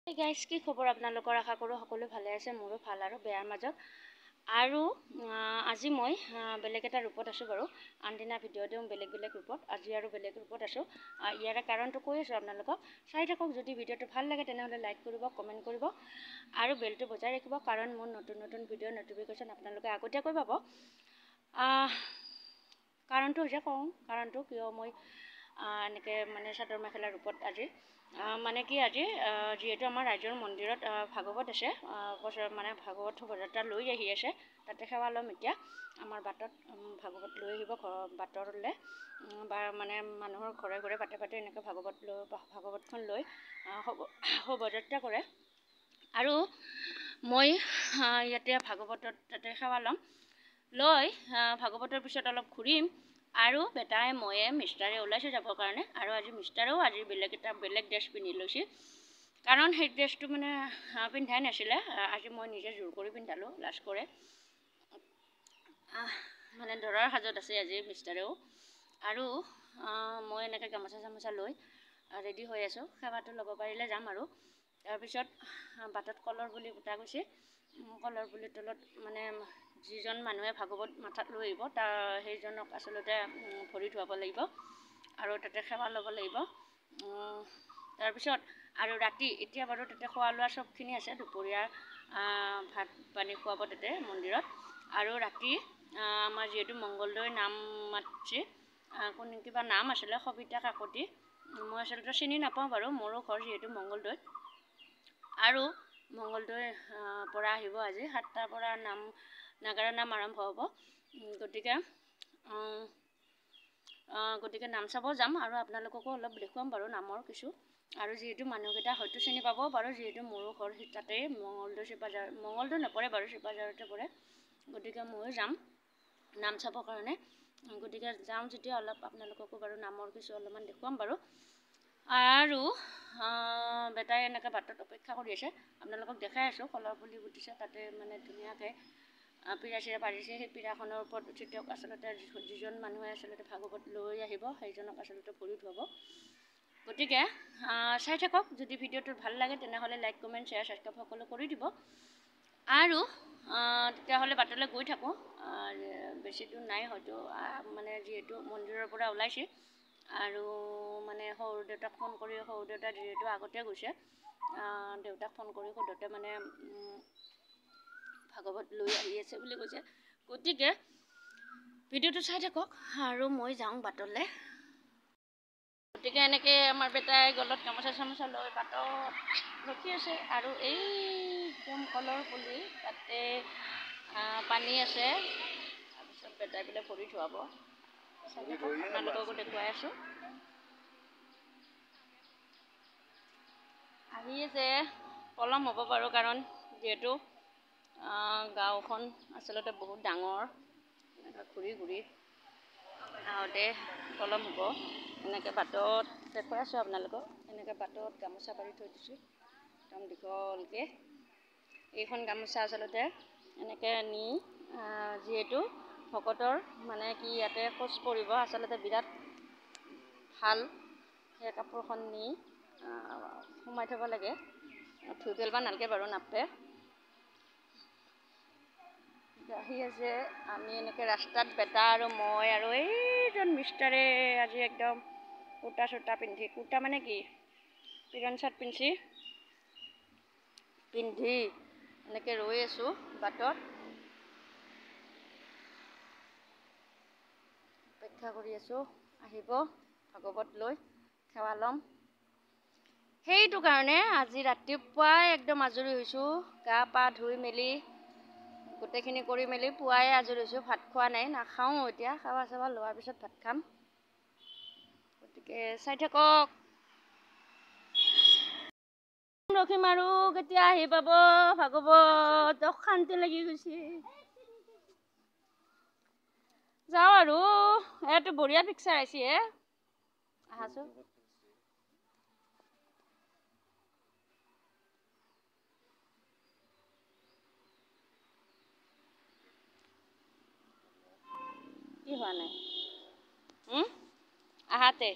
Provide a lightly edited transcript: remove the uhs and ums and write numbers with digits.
Hey guys, কি খবৰ আপোনালোকৰ? আশা কৰোঁ সকলো ভালে আছে। মোৰো ভাল আৰু বেয়াৰ মাজত। আৰু আজি মই বেলেগ এটা ৰূপত আছোঁ বাৰু। আনদিনা ভিডিঅ' দিওঁ বেলেগ ৰূপত, আজি আৰু বেলেগ ৰূপত আছোঁ। ইয়াৰে কাৰণটো কৈ আছোঁ আপোনালোকক। চাই থাকক। যদি ভিডিঅ'টো ভাল লাগে তেনেহ'লে লাইক কৰিব, কমেণ্ট কৰিব আৰু বেলটো বজাই ৰাখিব, কাৰণ মোৰ নতুন ভিডিঅ'ৰ নটিফিকেশ্যন আপোনালোকে আগতীয়াকৈ পাব। কাৰণটো হৈছে কাৰণটো কিয় মই এনেকৈ মানে চাদৰ মেখেলাৰ ৰূপত আজি মানে কি আজি যিহেতু আমাৰ ৰাইজৰ মন্দিৰত ভাগৱত আছে, মানে ভাগৱত শোভাযাত্ৰা লৈ আহি আছে, তাতে সেৱা ল'ম। এতিয়া আমাৰ বাটত ভাগৱত লৈ আহিব, বাটলৈ বা মানে মানুহৰ ঘৰে ঘৰে বাটে এনেকৈ ভাগৱতখন লৈ শোভাযাত্ৰা কৰে। আৰু মই ইয়াতে ভাগৱতত তাতে সেৱা ল'ম, লৈ ভাগৱতৰ পিছত অলপ ঘূৰিম। আৰু বেটাই ময়ে মিষ্টাৰে ওলাইছোঁ যাবৰ কাৰণে। আৰু আজি মিষ্টাৰেও বেলেগ ড্ৰেছ পিন্ধি লৈছে, কাৰণ সেই ড্ৰেছটো মানে পিন্ধাই নাছিলে। আজি মই নিজে জোৰ কৰি পিন্ধালোঁ, লাজ কৰে। মানে দৰাৰ সাজত আছে আজি মিষ্টাৰেও। আৰু মই এনেকৈ গামোচা লৈ ৰেডি হৈ আছোঁ। সেৱাটো ল'ব পাৰিলে যাম। আৰু তাৰপিছত বাটত কলৰ পুলি পোতা গৈছে। কলৰ পুলিৰ তলত মানে যিজন মানুহে ভাগৱত মাথাত লৈ আহিব সেইজনক আচলতে ভৰি ধুৱাব লাগিব আৰু তাতে সেৱা ল'ব লাগিব। তাৰপিছত আৰু ৰাতি এতিয়া বাৰু তাতে খোৱা লোৱা চবখিনি আছে। দুপৰীয়া ভাত পানী খুৱাব তাতে মন্দিৰত। আৰু ৰাতি আমাৰ যিহেতু মংগলদৈৰ নাম মাতৃ কিবা নাম আছিলে, সবিতা কাকতি, মই আচলতে চিনি নাপাওঁ বাৰু। মোৰো ঘৰ যিহেতু মংগলদৈত। আৰু মংগলদৈৰ পৰা আহিব আজি 7টাৰ পৰা নাগাৰা নাম আৰম্ভ হ'ব। গতিকে নাম চাব যাম আৰু আপোনালোককো অলপ দেখুৱাম বাৰু নামৰ কিছু। আৰু যিহেতু মানুহকেইটা হয়তো চিনি পাবও পাৰোঁ, যিহেতু মোৰো ঘৰ তাতেই মংগলদৈ নপৰে বাৰু, চিপাঝাৰতে পৰে। গতিকে ময়ো যাম নাম চাবৰ কাৰণে। গতিকে যাওঁ যেতিয়া অলপ আপোনালোককো বাৰু নামৰ কিছু অলপমান দেখুৱাম বাৰু। আৰু বেটাই এনেকৈ বাটত অপেক্ষা কৰি আছে, আপোনালোকক দেখাই আছোঁ। কলৰ পুলি পুতিছে, তাতে মানে ধুনীয়াকৈ পীৰা চিৰা পাৰিছে। সেই পীৰাখনৰ ওপৰত উঠি তেওঁক আচলতে যিজন মানুহে আচলতে ভাগৱত লৈ আহিব সেইজনক আচলতে ভৰি ধুৱাব। গতিকে চাই থাকক। যদি ভিডিঅ'টো ভাল লাগে তেনেহ'লে লাইক, কমেণ্ট, শ্বেয়াৰ, ছাবস্ক্ৰাইব সকলো কৰি দিব। আৰু তেতিয়াহ'লে বাটলৈ গৈ থাকোঁ। বেছি দূৰ নাই হয়তো, মানে যিহেতু মন্দিৰৰ পৰা ওলাইছে। আৰু মানে সৰু দেউতাক ফোন কৰি, সৰু দেউতা যিহেতু আগতে গৈছে, দেউতাক ফোন কৰি সোধোতে মানে ভাগৱত লৈ আহি আছে বুলি কৈছে। গতিকে ভিডিঅ'টো চাই থাকক আৰু মই যাওঁ বাটলৈ। গতিকে এনেকৈ আমাৰ বেটাই গলত গামোচা চামোচা লৈ বাটত ৰখি আছে। আৰু একদম কলৰ পুলি, তাতে পানী আছে। তাৰপিছত বেটাই বোলে ভৰি ধুৱাব। আপোনালোককো দেখুৱাই আছোঁ। আহি আছে, পলম হ'ব বাৰু, কাৰণ যিহেতু গাঁওখন আচলতে বহুত ডাঙৰ। ঘূৰি আহোঁতে পলম হ'ব। এনেকৈ বাটত দেখুৱাই আছোঁ আপোনালোকক। এনেকৈ বাটত গামোচা পাৰি থৈ দিছোঁ একদম দীঘলকৈ। এইখন গামোচা আচলতে এনেকৈ নি যিহেতু ভকতৰ মানে কি ইয়াতে খোজ পৰিব, আচলতে বিৰাট ভাল। সেই কাপোৰখন নি সোমাই থ'ব লাগে। ধুই পেলাব নালাগে বাৰু, নাপে। আহি আছে, আমি এনেকৈ ৰাস্তাত বেটা আৰু মই আৰু এইজন মিষ্টাৰে আজি একদম কুৰ্তা চুৰ্তা পিন্ধি, কুৰ্তা মানে কি পিৰন চাৰ্ট পিন্ধি এনেকৈ ৰৈ আছোঁ বাটত, অপেক্ষা কৰি আছোঁ। আহিব ভাগৱত লৈ সেৱা ল'ম। সেইটো কাৰণে আজি ৰাতিপুৱাই একদম আজৰি হৈছোঁ। গা পা ধুই মেলি গোটেইখিনি কৰি মেলি পুৱাই আজৰি হৈছোঁ। ভাত খোৱা নাই, নাখাওঁ এতিয়া। সেৱা চেৱা লোৱাৰ পিছত ভাত খাম। গতিকে চাই থাকক। ৰখিম আৰু কেতিয়া আহি পাব ভাগৱত, অশান্তি লাগি গৈছে। যাওঁ আৰু ইয়াতে বঢ়িয়া পিকচাৰ আহিছে হে। আহাচোন। কি হোৱা নাই? আহাতে